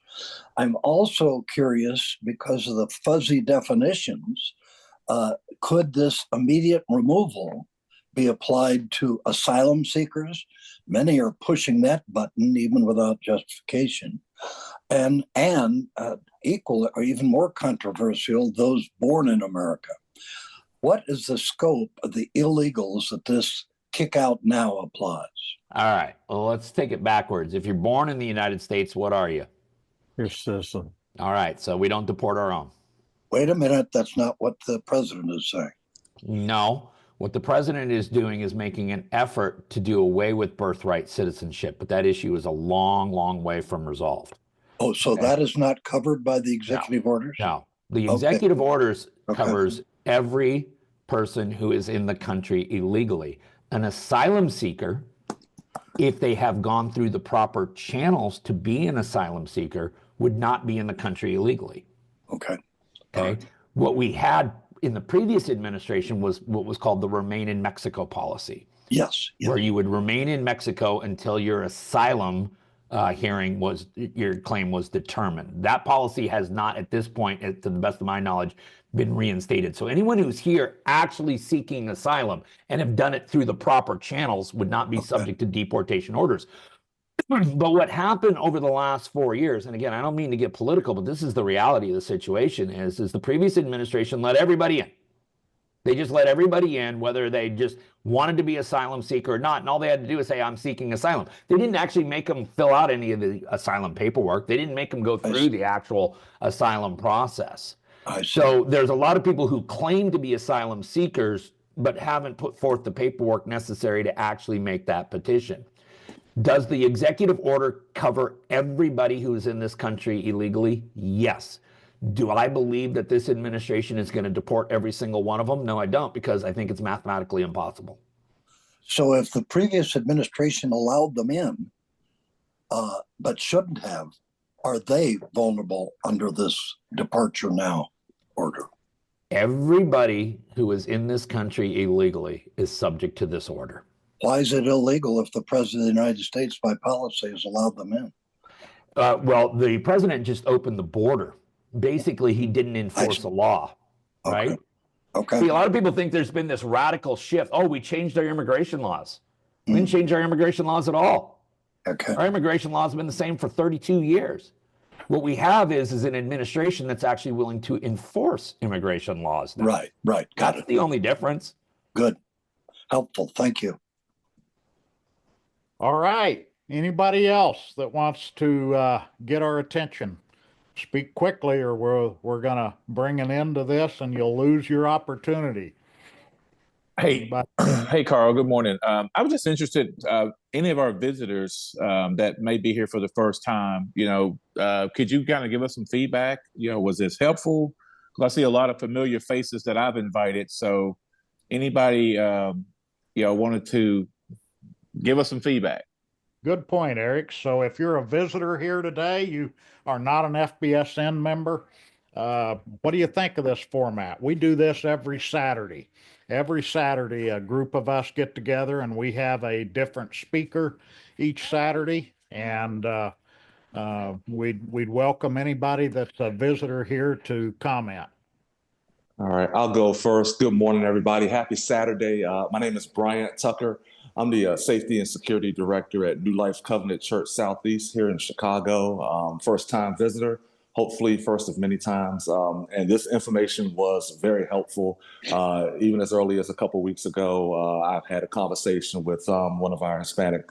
I'm also curious because of the fuzzy definitions, could this immediate removal be applied to asylum seekers? Many are pushing that button even without justification. And equal or even more controversial, those born in America. What is the scope of the illegals that this kick out now applies? All right. Well, let's take it backwards. If you're born in the United States, what are you? You're a citizen. All right. So we don't deport our own. Wait a minute. That's not what the president is saying. No. What the president is doing is making an effort to do away with birthright citizenship. But that issue is a long, long way from resolved. Oh, so that is not covered by the executive orders? No. The executive orders covers every person who is in the country illegally. An asylum seeker, if they have gone through the proper channels to be an asylum seeker, would not be in the country illegally. Okay. What we had in the previous administration was what was called the Remain in Mexico policy. Yes. Where you would remain in Mexico until your asylum your claim was determined. That policy has not, at this point, to the best of my knowledge, been reinstated. So anyone who's here actually seeking asylum and have done it through the proper channels would not be subject to deportation orders. But what happened over the last 4 years, and again, I don't mean to get political, but this is the reality of the situation, is the previous administration let everybody in. They just let everybody in, whether they just wanted to be asylum seeker or not. And all they had to do is say, I'm seeking asylum. They didn't actually make them fill out any of the asylum paperwork. They didn't make them go through the actual asylum process. So there's a lot of people who claim to be asylum seekers, but haven't put forth the paperwork necessary to actually make that petition. Does the executive order cover everybody who is in this country illegally? Yes. Do I believe that this administration is going to deport every single one of them? No, I don't, because I think it's mathematically impossible. So if the previous administration allowed them in, but shouldn't have, are they vulnerable under this departure now order? Everybody who is in this country illegally is subject to this order. Why is it illegal if the president of the United States by policy has allowed them in? Well, the president just opened the border. Basically, he didn't enforce the law, right? Okay. See, a lot of people think there's been this radical shift. Oh, we changed our immigration laws. We didn't change our immigration laws at all. Okay. Our immigration laws have been the same for 32 years. What we have is an administration that's actually willing to enforce immigration laws now. Right. Got it. That's the only difference. Good. Helpful. Thank you. All right. Anybody else that wants to get our attention? Speak quickly, or we're gonna bring an end to this, and you'll lose your opportunity. Hey, hey, Carl. Good morning. I was just interested. Any of our visitors that may be here for the first time, could you kind of give us some feedback? Was this helpful? Because I see a lot of familiar faces that I've invited. So, anybody, wanted to give us some feedback. Good point, Eric. So if you're a visitor here today, you are not an FBSN member. What do you think of this format? We do this every Saturday. Every Saturday, a group of us get together and we have a different speaker each Saturday. And we'd welcome anybody that's a visitor here to comment. All right, I'll go first. Good morning, everybody. Happy Saturday. My name is Bryant Tucker. I'm the Safety and Security Director at New Life Covenant Church Southeast here in Chicago. First-time visitor, hopefully first of many times. And this information was very helpful. Even as early as a couple of weeks ago, I've had a conversation with one of our Hispanic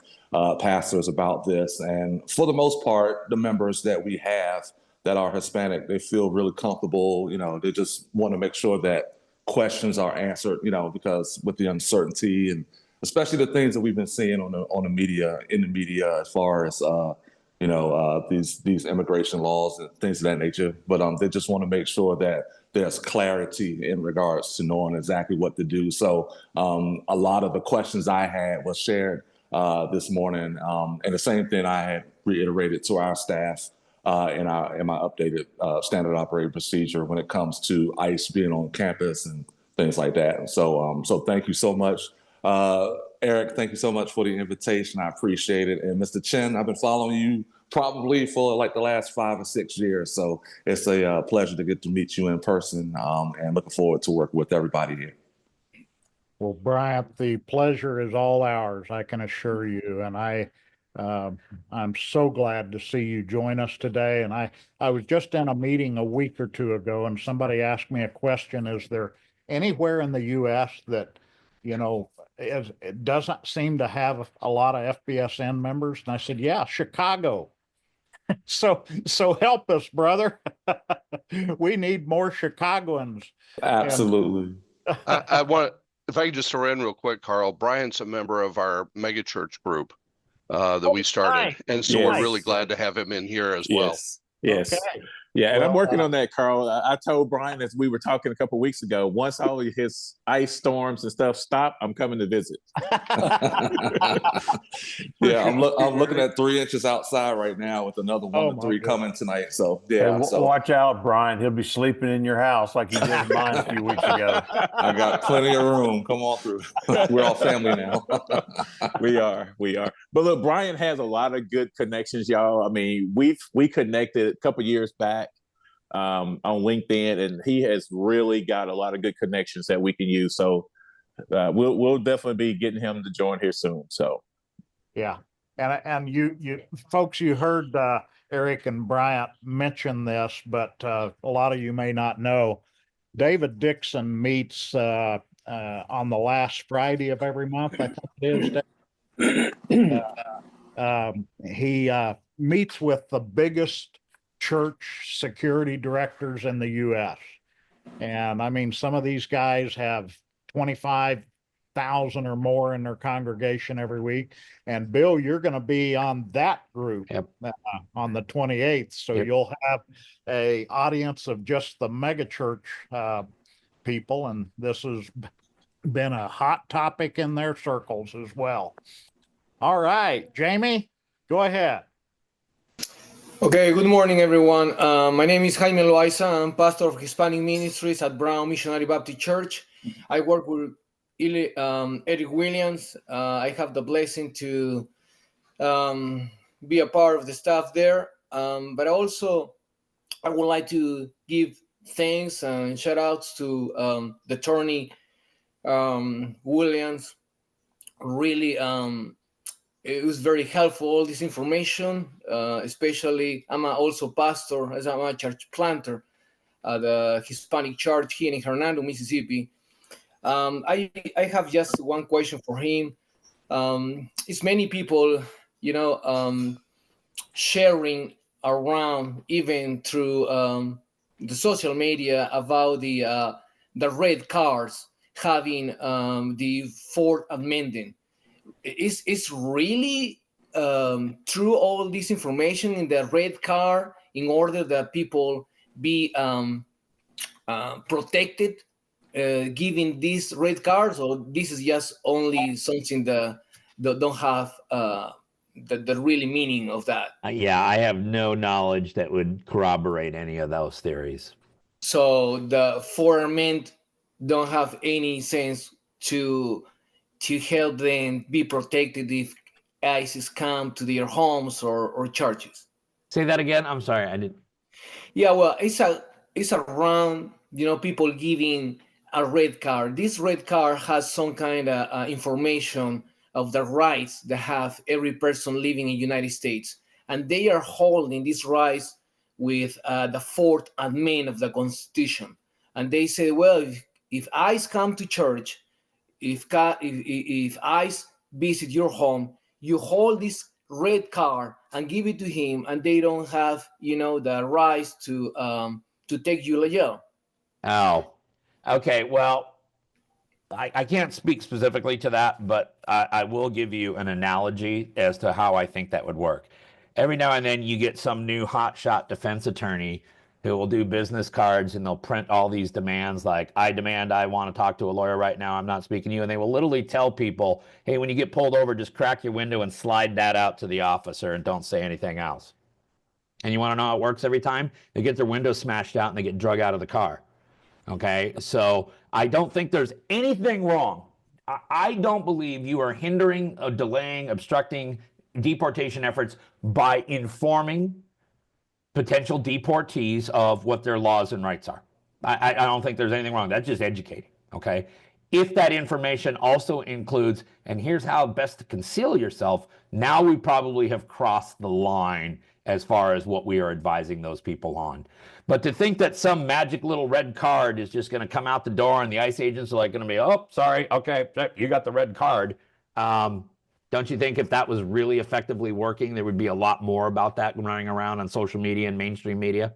pastors about this. And for the most part, the members that we have that are Hispanic, they feel really comfortable. They just want to make sure that questions are answered, because with the uncertainty and especially the things that we've been seeing in the media as far as these immigration laws and things of that nature. But they just want to make sure that there's clarity in regards to knowing exactly what to do. So a lot of the questions I had was shared this morning, and the same thing I had reiterated to our staff in my updated standard operating procedure when it comes to ICE being on campus and things like that. And so thank you so much. Eric, thank you so much for the invitation. I appreciate it. And Mr. Chinn, I've been following you probably for like the last 5 or 6 years. So it's a pleasure to get to meet you in person, and looking forward to working with everybody here. Well, Bryant, the pleasure is all ours, I can assure you. And I'm so glad to see you join us today. And I was just in a meeting a week or two ago, and somebody asked me a question: is there anywhere in the U.S. that, it doesn't seem to have a lot of FBSN members? And I said, yeah, Chicago. So help us, brother. We need more Chicagoans. Absolutely. I want, if I could just throw in real quick, Carl, Brian's a member of our megachurch group that we started. Nice. And so we're really glad to have him in here as well. Yes. Okay. Yeah, and I'm working on that, Carl. I told Brian as we were talking a couple of weeks ago, once all of his ice storms and stuff stop, I'm coming to visit. Yeah, I'm looking at 3 inches outside right now with another 1 to 3 coming tonight. So yeah, hey, watch out, Brian. He'll be sleeping in your house like he did in mine a few weeks ago. I got plenty of room. Come on through. We're all family now. We are. But look, Brian has a lot of good connections, y'all. I mean, we connected a couple years back on LinkedIn, and he has really got a lot of good connections that we can use. So we'll definitely be getting him to join here soon. So yeah, and you folks, you heard Eric and Bryant mention this, but a lot of you may not know. David Dixon meets on the last Friday of every month, I think it is. He meets with the biggest church security directors in the U.S. And I mean, some of these guys have 25,000 or more in their congregation every week. And Bill, you're going to be on that group on the 28th. So you'll have a audience of just the megachurch people. And this has been a hot topic in their circles as well. All right, Jamie, go ahead. Okay, good morning, everyone. My name is Jaime Loaiza. I'm pastor of Hispanic Ministries at Brown Missionary Baptist Church. I work with Eric Williams. I have the blessing to be a part of the staff there. But also, I would like to give thanks and shout outs to the attorney Williams. Really, it was very helpful, all this information, especially I'm also pastor, as I'm a church planter at the Hispanic church here in Hernando, Mississippi. I have just one question for him. It's many people, sharing around, even through the social media, about the red cars having the Fourth Amendment. Is really true all this information in the red car in order that people be protected, giving these red cards, or this is just only something that don't have the really meaning of that? Yeah, I have no knowledge that would corroborate any of those theories. So the Fourth Amendment don't have any sense to help them be protected if ISIS come to their homes or churches. Say that again. I'm sorry, I didn't. Yeah, well, it's around, people giving a red card. This red card has some kind of information of the rights that have every person living in the United States, and they are holding these rights with the Fourth Amendment of the Constitution. And they say, well, if ICE come to church, if ICE visit your home, you hold this red card and give it to him, and they don't have, the rights to take you to jail. Oh, okay. Well, I can't speak specifically to that, but I will give you an analogy as to how I think that would work. Every now and then you get some new hotshot defense attorney who will do business cards, and they'll print all these demands like, I demand I want to talk to a lawyer right now. I'm not speaking to you. And they will literally tell people, hey, when you get pulled over, just crack your window and slide that out to the officer and don't say anything else. And you want to know how it works every time? They get their window smashed out and they get drug out of the car. Okay, so I don't think there's anything wrong. I don't believe you are hindering, delaying, obstructing deportation efforts by informing potential deportees of what their laws and rights are. I don't think there's anything wrong. That's just educating, okay? If that information also includes, and here's how best to conceal yourself, now we probably have crossed the line as far as what we are advising those people on. But to think that some magic little red card is just going to come out the door and the ICE agents are like going to be, oh, sorry, okay, you got the red card. Don't you think if that was really effectively working, there would be a lot more about that running around on social media and mainstream media?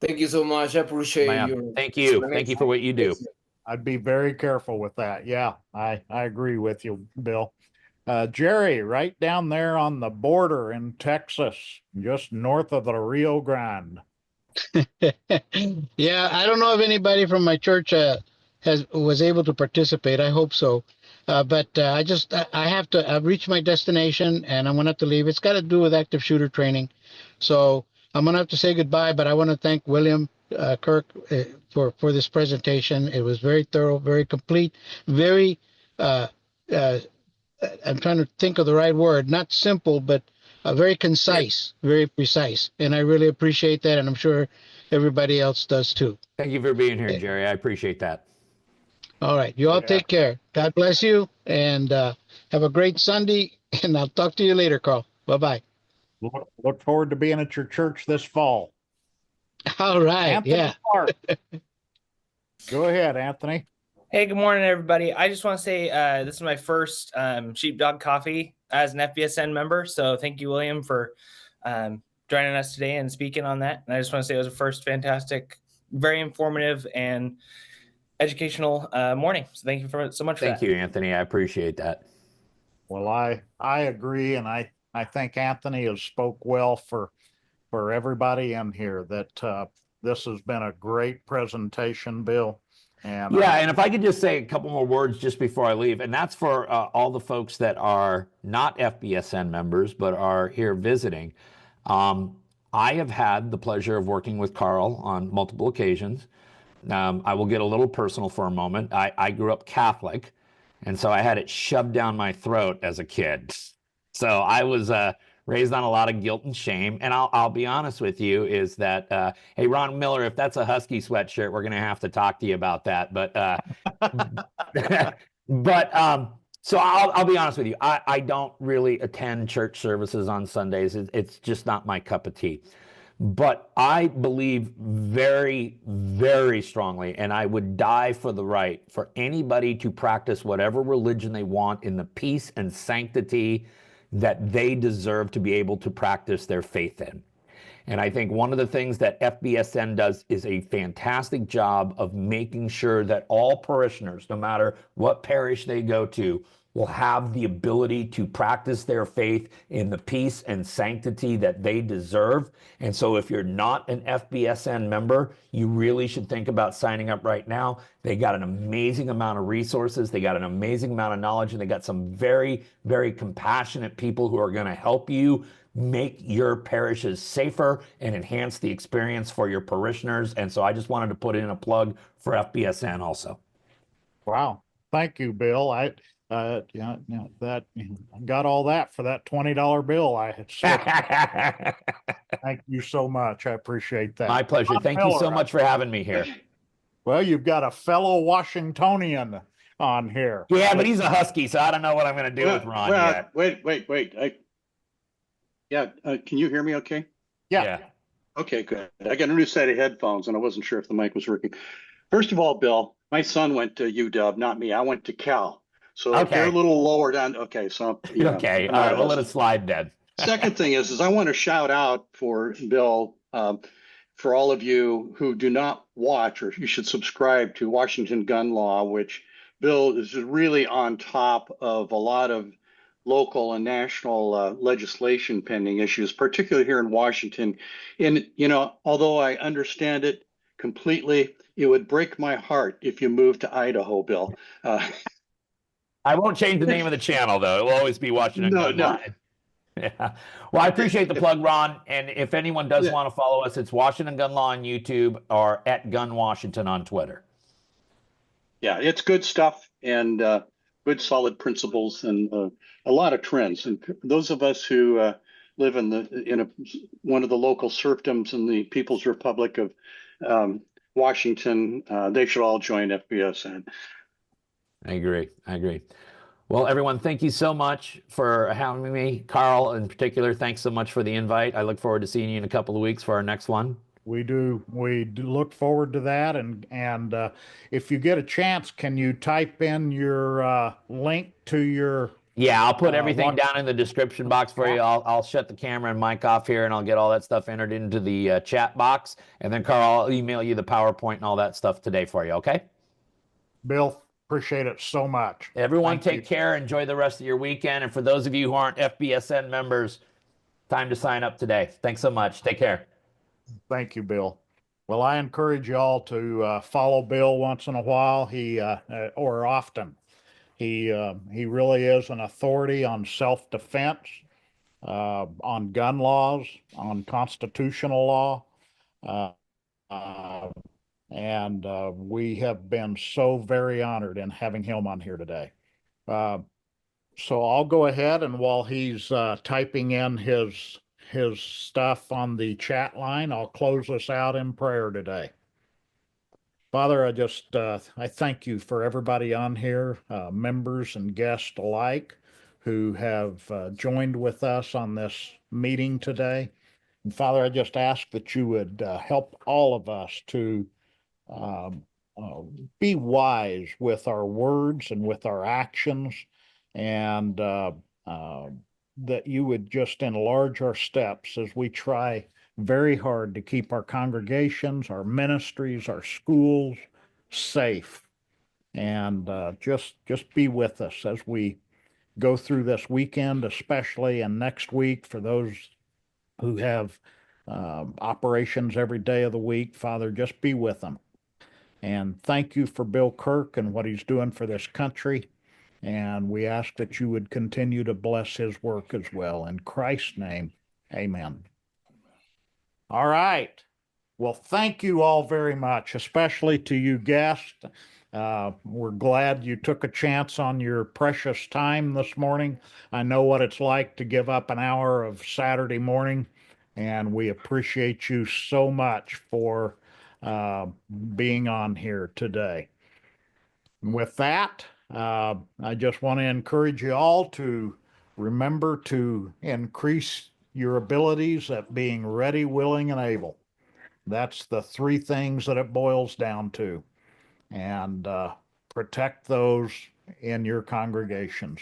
Thank you so much. I appreciate your Thank you. Thank you for what you do. I'd be very careful with that. Yeah, I agree with you, Bill. Jerry, right down there on the border in Texas, just north of the Rio Grande. Yeah, I don't know if anybody from my church was able to participate. I hope so. But I've reached my destination and I'm going to have to leave. It's got to do with active shooter training. So I'm going to have to say goodbye, but I want to thank William Kirk for this presentation. It was very thorough, very complete, very, I'm trying to think of the right word, not simple, but very concise, very precise. And I really appreciate that. And I'm sure everybody else does too. Thank you for being here, Jerry. I appreciate that. All right. You all take care. God bless you and have a great Sunday. And I'll talk to you later, Carl. Bye-bye. Look forward to being at your church this fall. All right. Anthony Clark. Go ahead, Anthony. Hey, good morning, everybody. I just want to say this is my first Sheepdog Coffee as an FBSN member. So thank you, William, for joining us today and speaking on that. And I just want to say it was a first fantastic, very informative and educational morning. So thank you so much for that. Thank you, Anthony. I appreciate that. Well, I agree. And I think Anthony has spoke well for everybody in here that this has been a great presentation, Bill. And yeah, and if I could just say a couple more words just before I leave, and that's for all the folks that are not FBSN members but are here visiting. I have had the pleasure of working with Carl on multiple occasions. I will get a little personal for a moment. I grew up Catholic, and so I had it shoved down my throat as a kid. So I was raised on a lot of guilt and shame. And I'll be honest with you is that, hey, Ron Miller, if that's a Husky sweatshirt, we're going to have to talk to you about that. But, so I'll be honest with you. I don't really attend church services on Sundays. It's just not my cup of tea. But I believe very, very strongly, and I would die for the right for anybody to practice whatever religion they want in the peace and sanctity that they deserve to be able to practice their faith in. And I think one of the things that FBSN does is a fantastic job of making sure that all parishioners, no matter what parish they go to, will have the ability to practice their faith in the peace and sanctity that they deserve. And so if you're not an FBSN member, you really should think about signing up right now. They got an amazing amount of resources. They got an amazing amount of knowledge, and they got some very, very compassionate people who are going to help you make your parishes safer and enhance the experience for your parishioners. And so I just wanted to put in a plug for FBSN also. Wow. Thank you, Bill. I got all that for that $20 bill I had slipped. Thank you so much. I appreciate that. My pleasure. Thank you so much for having me here. Well, you've got a fellow Washingtonian on here. Yeah, but he's a Husky, so I don't know what I'm going to do with Ron yet. Wait. Can you hear me okay? Yeah. Okay, good. I got a new set of headphones, and I wasn't sure if the mic was working. First of all, Bill, my son went to UW, not me. I went to Cal. So if they're a little lower down. Okay, so okay, all right, we'll let it slide then. Second thing is I want to shout out for Bill, for all of you who do not watch, or you should subscribe to Washington Gun Law, which Bill is really on top of a lot of local and national legislation pending issues, particularly here in Washington. And, although I understand it completely, it would break my heart if you moved to Idaho, Bill. I won't change the name of the channel, though. It will always be Washington Gun Law. Yeah. Well, I appreciate the plug, Ron. And if anyone does want to follow us, it's Washington Gun Law on YouTube or at Gun Washington on Twitter. Yeah, it's good stuff and good solid principles and a lot of trends. And those of us who live in one of the local serfdoms in the People's Republic of Washington, they should all join FBSN. I agree. Well, everyone, thank you so much for having me. Carl, in particular, thanks so much for the invite. I look forward to seeing you in a couple of weeks for our next one. We do look forward to that. And if you get a chance, can you type in your link to your... Yeah, I'll put everything down in the description box for you. I'll shut the camera and mic off here, and I'll get all that stuff entered into the chat box. And then, Carl, I'll email you the PowerPoint and all that stuff today for you, okay? Bill, appreciate it so much. Everyone take care. Enjoy the rest of your weekend. And for those of you who aren't FBSN members, time to sign up today. Thanks so much. Take care. Thank you, Bill. Well, I encourage you all to follow Bill once in a while, or often. He really is an authority on self-defense, on gun laws, on constitutional law. And we have been so very honored in having him on here today. So I'll go ahead, and while he's typing in his stuff on the chat line, I'll close us out in prayer today. Father, I thank you for everybody on here, members and guests alike, who have joined with us on this meeting today. And Father, I just ask that you would help all of us to be wise with our words and with our actions, and that you would just enlarge our steps as we try very hard to keep our congregations, our ministries, our schools safe. And just be with us as we go through this weekend, especially, and next week for those who have operations every day of the week. Father, just be with them. And thank you for Bill Kirk and what he's doing for this country. And we ask that you would continue to bless his work as well. In Christ's name, amen. All right. Well, thank you all very much, especially to you guests. We're glad you took a chance on your precious time this morning. I know what it's like to give up an hour of Saturday morning, and we appreciate you so much for being on here today. And with that, I just want to encourage you all to remember to increase your abilities at being ready, willing, and able. That's the three things that it boils down to. And protect those in your congregations.